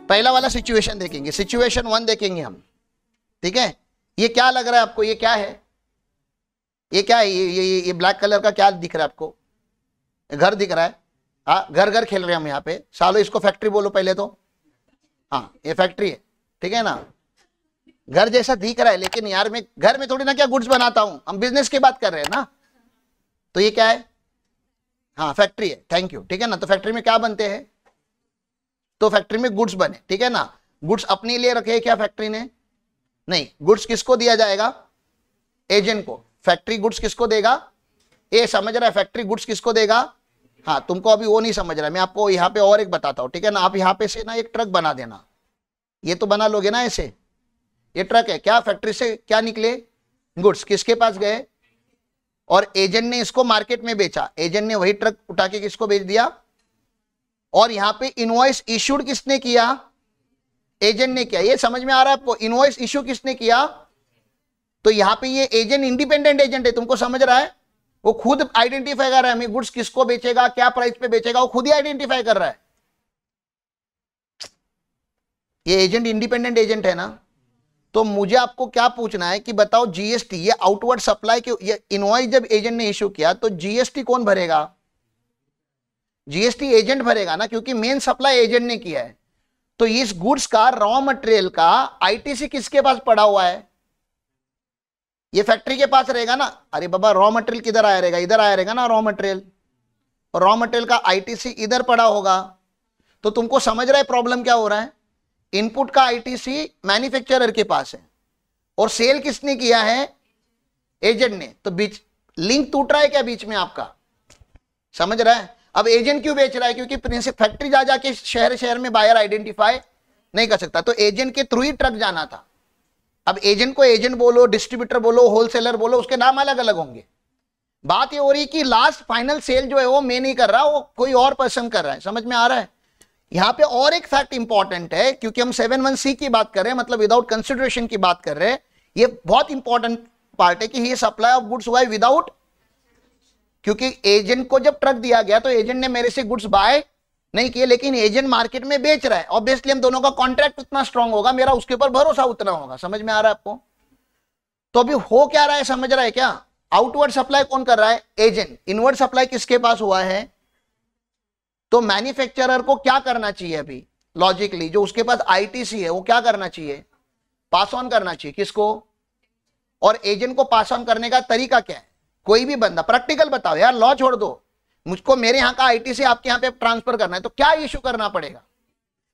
पहला वाला सिचुएशन देखेंगे, सिचुएशन 1 देखेंगे हम, ठीक है। ये क्या लग रहा है आपको, ये क्या है, ये क्या है, ये ब्लैक कलर का क्या दिख रहा है आपको, घर दिख रहा है। हाँ, घर घर खेल रहे हैं हम यहाँ पे, सालो इसको फैक्ट्री बोलो पहले तो। हाँ, ये फैक्ट्री है, ठीक है ना, घर जैसा दिख रहा है, लेकिन यार मैं घर में थोड़ी ना क्या गुड्स बनाता हूं, हम बिजनेस की बात कर रहे हैं ना। तो ये क्या है, हाँ फैक्ट्री है, थैंक यू, ठीक है ना। तो फैक्ट्री में क्या बनते हैं, तो फैक्ट्री में गुड्स बने, ठीक है ना। गुड्स अपने लिए रखे क्या फैक्ट्री ने, नहीं, गुड्स किसको दिया जाएगा, एजेंट को। फैक्ट्री गुड्स किसको देगा, ये समझ रहा है, फैक्ट्री गुड्स किसको देगा। हाँ, तुमको अभी वो नहीं समझ रहा है, मैं आपको यहाँ पे और एक बताता हूँ, ठीक है ना। आप यहाँ पे से ना एक ट्रक बना देना, ये तो बना लोगे ना ऐसे, ये ट्रक है क्या, फैक्ट्री से क्या निकले गुड्स, किसके पास गए, और एजेंट ने इसको मार्केट में बेचा, एजेंट ने वही ट्रक उठा के किसको बेच दिया, और यहां पे इनवॉइस इशूड किसने किया, एजेंट ने किया। ये समझ में आ रहा है आपको, इनवॉइस इशू किसने किया। तो यहां पे ये एजेंट इंडिपेंडेंट एजेंट है, तुमको समझ रहा है, वो खुद आइडेंटिफाई कर रहा है हमें गुड्स किसको बेचेगा, क्या प्राइस पे बेचेगा, वो खुद ही आइडेंटिफाई कर रहा है। ये एजेंट इंडिपेंडेंट एजेंट है ना। तो मुझे आपको क्या पूछना है कि बताओ जीएसटी, ये आउटवर्ड सप्लाई के, ये इनवॉइस जब एजेंट ने इशू किया तो जीएसटी कौन भरेगा, जीएसटी एजेंट भरेगा ना, क्योंकि मेन सप्लाई एजेंट ने किया है। तो इस गुड्स का रॉ मटेरियल का आईटीसी किसके पास पड़ा हुआ है, ये फैक्ट्री के पास रहेगा ना। अरे बाबा, रॉ मटेरियल किधर आया रहेगा, इधर आया रहेगा ना रॉ मटेरियल, और रॉ मटेरियल का आईटीसी इधर पड़ा होगा। तो तुमको समझ रहा है प्रॉब्लम क्या हो रहा है, इनपुट का आईटीसी मैन्युफैक्चरर के पास है और सेल किसने किया है, एजेंट ने। तो बीच लिंक टूट रहा है क्या बीच में आपका, समझ रहा है। अब एजेंट क्यों बेच रहा है, क्योंकि प्रिंसिपल फैक्ट्री जा जाके शहर शहर में बायर आइडेंटिफाई नहीं कर सकता, तो एजेंट के थ्रू ही ट्रक जाना था। अब एजेंट को एजेंट बोलो, डिस्ट्रीब्यूटर बोलो, होलसेलर बोलो, उसके नाम अलग अलग होंगे। बात ये हो रही कि लास्ट फाइनल सेल जो है वो मैं नहीं कर रहा, वो कोई और पर्सन कर रहा है, समझ में आ रहा है। यहां पे और एक फैक्ट इंपॉर्टेंट है, क्योंकि हम 7(1) की बात कर रहे हैं, मतलब विदाउट कंसिडरेशन की बात कर रहे हैं। ये बहुत इंपॉर्टेंट पार्ट है कि ये सप्लाई ऑफ गुड्स हुआ है विदाउट, क्योंकि एजेंट को जब ट्रक दिया गया तो एजेंट ने मेरे से गुड्स बाय नहीं किए, लेकिन एजेंट मार्केट में बेच रहा है। ऑब्वियसली हम दोनों का कॉन्ट्रैक्ट उतना स्ट्रांग होगा, मेरा उसके ऊपर भरोसा उतना होगा, समझ में आ रहा है आपको। तो अभी हो क्या रहा है, समझ रहा है क्या, आउटवर्ड सप्लाई कौन कर रहा है, एजेंट। इनवर्ड सप्लाई किसके पास हुआ है, तो मैन्युफैक्चरर को क्या करना चाहिए अभी लॉजिकली, जो उसके पास आईटीसी है वो क्या करना चाहिए, पास ऑन करना चाहिए किसको, और एजेंट को पास ऑन करने का तरीका क्या है। कोई भी बंदा प्रैक्टिकल बताओ यार, लॉ छोड़ दो, मुझको मेरे यहां का आईटीसी आपके यहां पे ट्रांसफर करना है, तो क्या इशू करना पड़ेगा,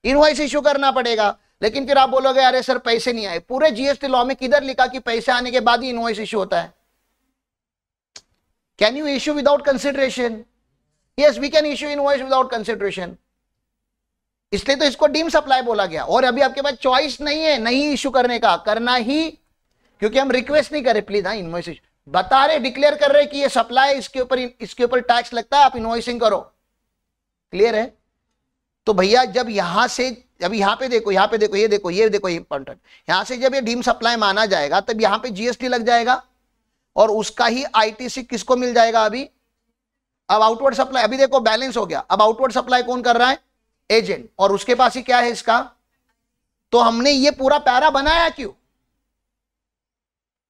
इनवॉइस इशू करना पड़ेगा। लेकिन फिर आप बोलोगे अरे सर पैसे नहीं आए, पूरे जीएसटी लॉ में किधर लिखा कि पैसे आने के बाद ही इनवॉइस इशू होता है। Can you issue without consideration, yes we can issue invoice without consideration, इसलिए तो इसको डीम सप्लाई बोला गया। और अभी आपके पास चॉइस नहीं है नहीं इशू करने का, करना ही, क्योंकि हम रिक्वेस्ट नहीं कर रहे प्लीज, हाँ इनवॉइस इशू बता रहे, डिक्लेयर कर रहे कि ये सप्लाई, इसके ऊपर टैक्स लगता है, आप इनवॉइसिंग करो, क्लियर है। तो भैया जब यहां से, अभी यहां पे देखो, यहां पे देखो, ये देखो, ये देखो, ये इंपॉर्टेंट, यहां से जब ये डीम सप्लाई माना जाएगा तब यहां पे जीएसटी लग जाएगा और उसका ही आईटीसी किसको मिल जाएगा अभी। अब आउटवर्ड सप्लाई, अभी देखो बैलेंस हो गया, अब आउटवर्ड सप्लाई कौन कर रहा है, एजेंट, और उसके पास ही क्या है इसका। तो हमने ये पूरा पैरा बनाया क्यों,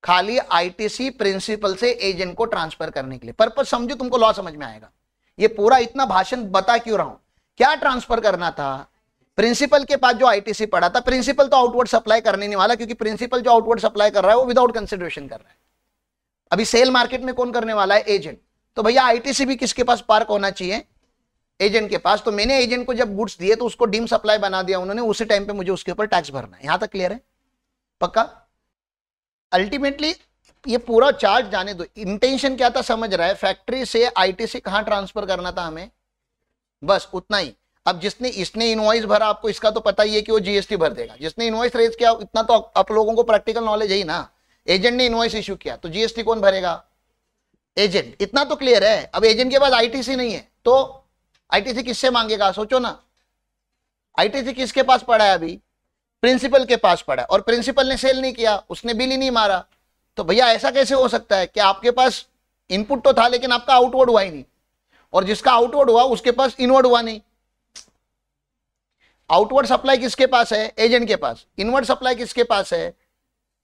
खाली आईटीसी प्रिंसिपल से एजेंट को ट्रांसफर करने के लिए। पर्पस समझो, तुमको लॉ समझ में आएगा। ये पूरा इतना भाषण बता क्यों रहा हूं, क्या ट्रांसफर करना था, प्रिंसिपल के पास जो आईटीसी पड़ा था। प्रिंसिपल तो आउटवर्ड सप्लाई करने नहीं वाला, क्योंकि प्रिंसिपल जो आउटवर्ड सप्लाई कर रहा है वो विदाउट कंसिडरेशन कर रहा है। अभी सेल मार्केट में कौन करने वाला है, एजेंट। तो भैया आईटीसी भी किसके पास पार्क होना चाहिए, एजेंट के पास। तो मैंने एजेंट को जब गुड्स दिए तो उसको डीम सप्लाई बना दिया उन्होंने, उसी टाइम पे मुझे उसके ऊपर टैक्स भरना है। यहां तक क्लियर है, पक्का। अल्टीमेटली ये पूरा चार्ज जाने दो, इंटेंशन क्या था समझ रहा है, फैक्ट्री से आईटीसी कहां ट्रांसफर करना था हमें, बस उतना ही। अब जिसने इसने इनवॉइस भरा, आपको इसका तो पता ही है कि वो जीएसटी भर देगा। जिसने इनवॉइस रेज किया, इतना तो आप लोगों को प्रैक्टिकल नॉलेज है ही ना। एजेंट ने इनवॉइस इश्यू किया तो जीएसटी कौन भरेगा, एजेंट, इतना तो क्लियर है। अब एजेंट के पास आईटीसी नहीं है तो आईटीसी किससे मांगेगा, सोचो ना। आईटीसी किसके पास पड़ा है अभी, प्रिंसिपल के पास पड़ा है, और प्रिंसिपल ने सेल नहीं किया, उसने बिल ही नहीं मारा। तो भैया ऐसा कैसे हो सकता है कि आपके पास इनपुट तो था लेकिन आपका आउटवर्ड हुआ ही नहीं, और जिसका आउटवर्ड हुआ उसके पास इनवर्ड हुआ नहीं। आउटवर्ड सप्लाई किसके पास है? एजेंट के पास। इनवर्ड सप्लाई किसके पास है?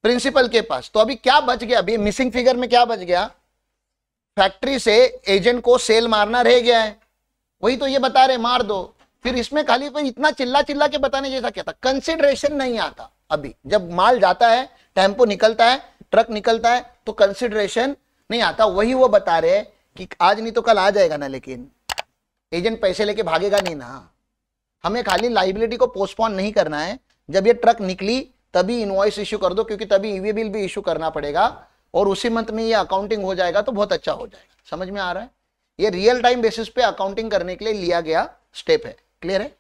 प्रिंसिपल के पास। तो अभी क्या बच गया? अभी मिसिंग फिगर में क्या बच गया? फैक्ट्री से एजेंट को सेल मारना रह गया है, वही तो ये बता रहे मार दो। फिर इसमें खाली कोई इतना चिल्ला चिल्ला के बताने जैसा क्या था? कंसिडरेशन नहीं आता। अभी जब माल जाता है, टेम्पो निकलता है, ट्रक निकलता है, तो कंसिडरेशन नहीं आता। वही वो बता रहे हैं कि आज नहीं तो कल आ जाएगा ना, लेकिन एजेंट पैसे लेके भागेगा नहीं ना। हमें खाली लाइबिलिटी को पोस्टपोन नहीं करना है। जब ये ट्रक निकली तभी इनवॉइस इश्यू कर दो, क्योंकि तभी ईवी बिल भी इश्यू करना पड़ेगा और उसी मंथ में ये अकाउंटिंग हो जाएगा तो बहुत अच्छा हो जाएगा। समझ में आ रहा है? ये रियल टाइम बेसिस पे अकाउंटिंग करने के लिए लिया गया स्टेप है। क्लियर है?